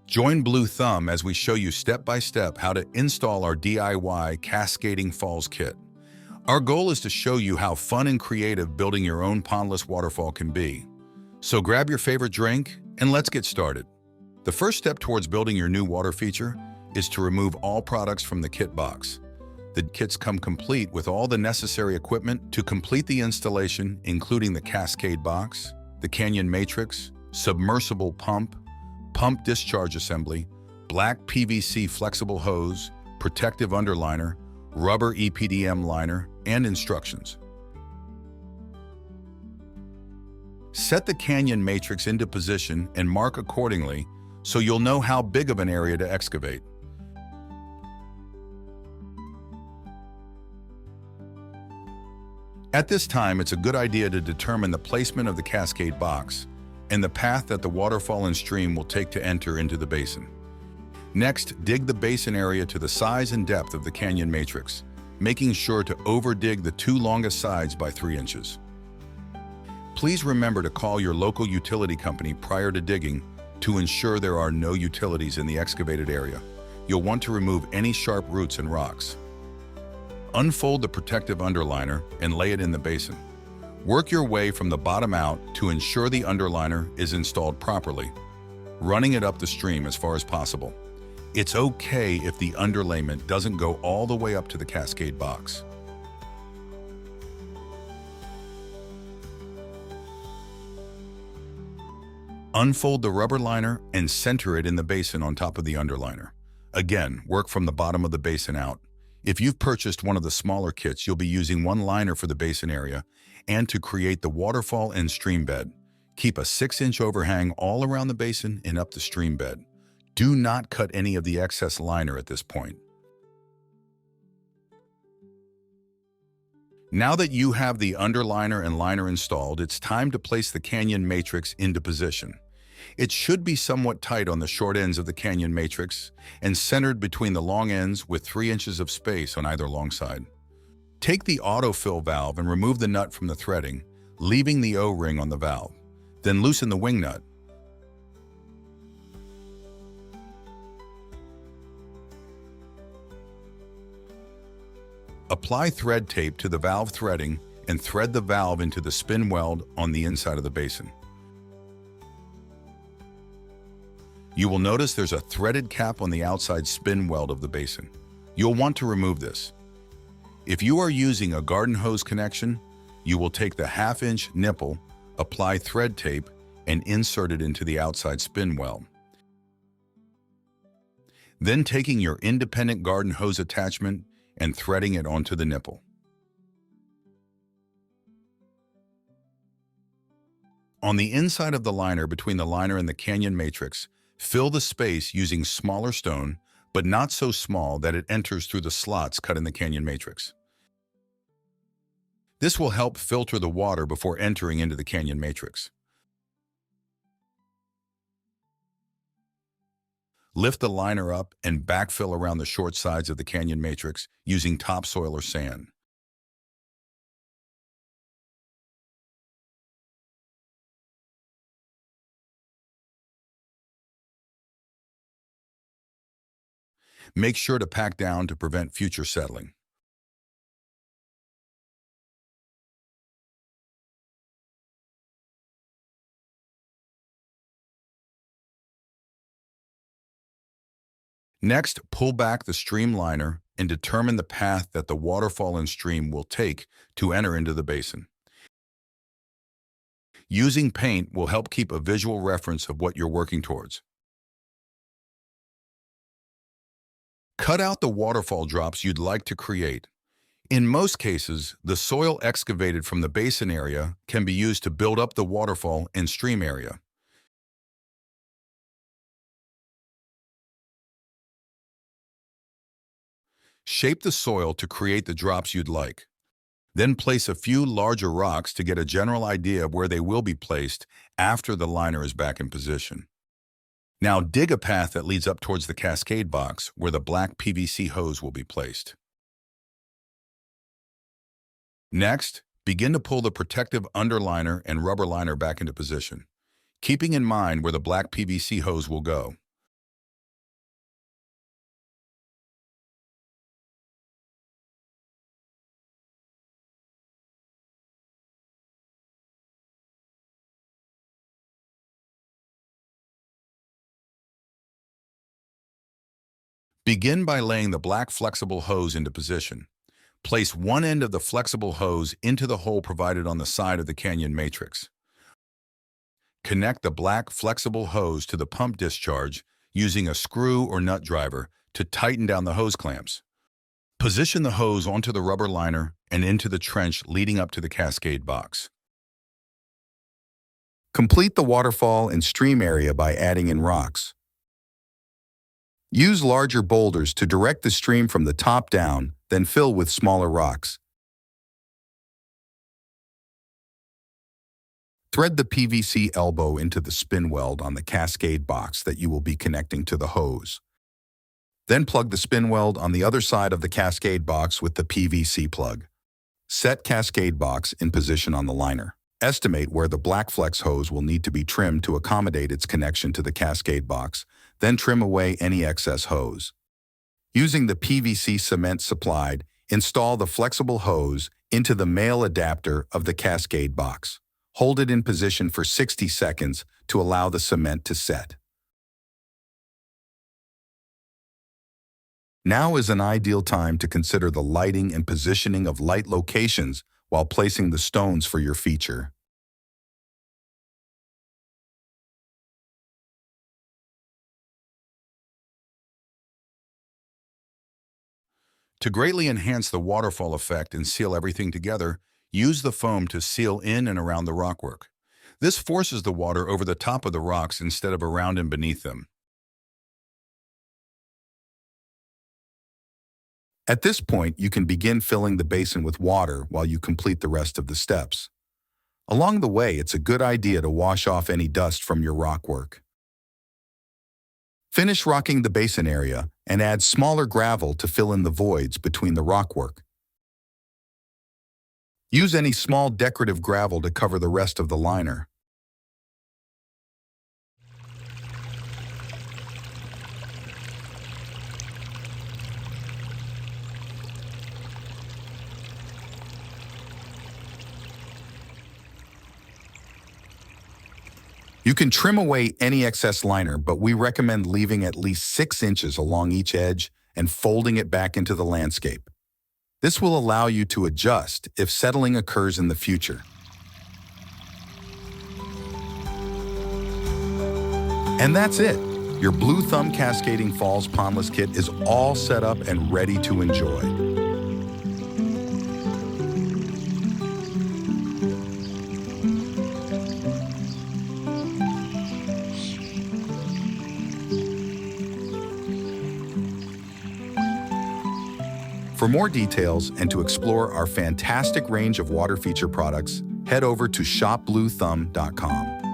Join Blue Thumb as we show you step by step how to install our DIY Cascading Falls kit. Our goal is to show you how fun and creative building your own pondless waterfall can be. So grab your favorite drink and let's get started. The first step towards building your new water feature is to remove all products from the kit box. The kits come complete with all the necessary equipment to complete the installation, including the Cascade box, the Canyon Matrix, submersible pump, pump discharge assembly, black PVC flexible hose, protective underliner, rubber EPDM liner, and instructions. Set the Canyon Matrix into position and mark accordingly so you'll know how big of an area to excavate. At this time, it's a good idea to determine the placement of the Cascade box and the path that the waterfall and stream will take to enter into the basin. Next, dig the basin area to the size and depth of the Canyon Matrix, making sure to over-dig the two longest sides by 3 inches. Please remember to call your local utility company prior to digging to ensure there are no utilities in the excavated area. You'll want to remove any sharp roots and rocks. Unfold the protective underliner and lay it in the basin. Work your way from the bottom out to ensure the underliner is installed properly, running it up the stream as far as possible. It's okay if the underlayment doesn't go all the way up to the Cascade box. Unfold the rubber liner and center it in the basin on top of the underliner. Again, work from the bottom of the basin out. If you've purchased one of the smaller kits, you'll be using one liner for the basin area and to create the waterfall and stream bed. Keep a 6-inch overhang all around the basin and up the stream bed. Do not cut any of the excess liner at this point. Now that you have the underliner and liner installed, it's time to place the Canyon Matrix into position. It should be somewhat tight on the short ends of the Canyon Matrix and centered between the long ends with 3 inches of space on either long side. Take the autofill valve and remove the nut from the threading, leaving the O-ring on the valve. Then loosen the wing nut. Apply thread tape to the valve threading and thread the valve into the spin weld on the inside of the basin. You will notice there's a threaded cap on the outside spin weld of the basin. You'll want to remove this. If you are using a garden hose connection, you will take the 1/2-inch nipple, apply thread tape, and insert it into the outside spin weld. Then taking your independent garden hose attachment and threading it onto the nipple. On the inside of the liner between the liner and the Canyon Matrix, fill the space using smaller stone, but not so small that it enters through the slots cut in the Canyon Matrix. This will help filter the water before entering into the Canyon Matrix. Lift the liner up and backfill around the short sides of the Canyon Matrix using topsoil or sand. Make sure to pack down to prevent future settling. Next, pull back the stream liner and determine the path that the waterfall and stream will take to enter into the basin. Using paint will help keep a visual reference of what you're working towards. Cut out the waterfall drops you'd like to create. In most cases, the soil excavated from the basin area can be used to build up the waterfall and stream area. Shape the soil to create the drops you'd like. Then place a few larger rocks to get a general idea of where they will be placed after the liner is back in position. Now dig a path that leads up towards the Cascade box where the black PVC hose will be placed. Next, begin to pull the protective underliner and rubber liner back into position, keeping in mind where the black PVC hose will go. Begin by laying the black flexible hose into position. Place one end of the flexible hose into the hole provided on the side of the canyon matrix. Connect the black flexible hose to the pump discharge using a screw or nut driver to tighten down the hose clamps. Position the hose onto the rubber liner and into the trench leading up to the cascade box. Complete the waterfall and stream area by adding in rocks. Use larger boulders to direct the stream from the top down, then fill with smaller rocks. Thread the PVC elbow into the spin weld on the cascade box that you will be connecting to the hose. Then plug the spin weld on the other side of the cascade box with the PVC plug. Set cascade box in position on the liner. Estimate where the black flex hose will need to be trimmed to accommodate its connection to the cascade box, then trim away any excess hose. Using the PVC cement supplied, install the flexible hose into the male adapter of the cascade box. Hold it in position for 60 seconds to allow the cement to set. Now is an ideal time to consider the lighting and positioning of light locations while placing the stones for your feature. To greatly enhance the waterfall effect and seal everything together, use the foam to seal in and around the rockwork. This forces the water over the top of the rocks instead of around and beneath them. At this point, you can begin filling the basin with water while you complete the rest of the steps. Along the way, it's a good idea to wash off any dust from your rockwork. Finish rocking the basin area and add smaller gravel to fill in the voids between the rockwork. Use any small decorative gravel to cover the rest of the liner. You can trim away any excess liner, but we recommend leaving at least 6 inches along each edge and folding it back into the landscape. This will allow you to adjust if settling occurs in the future. And that's it. Your Blue Thumb Cascading Falls Pondless Kit is all set up and ready to enjoy. For more details and to explore our fantastic range of water feature products, head over to shopbluethumb.com.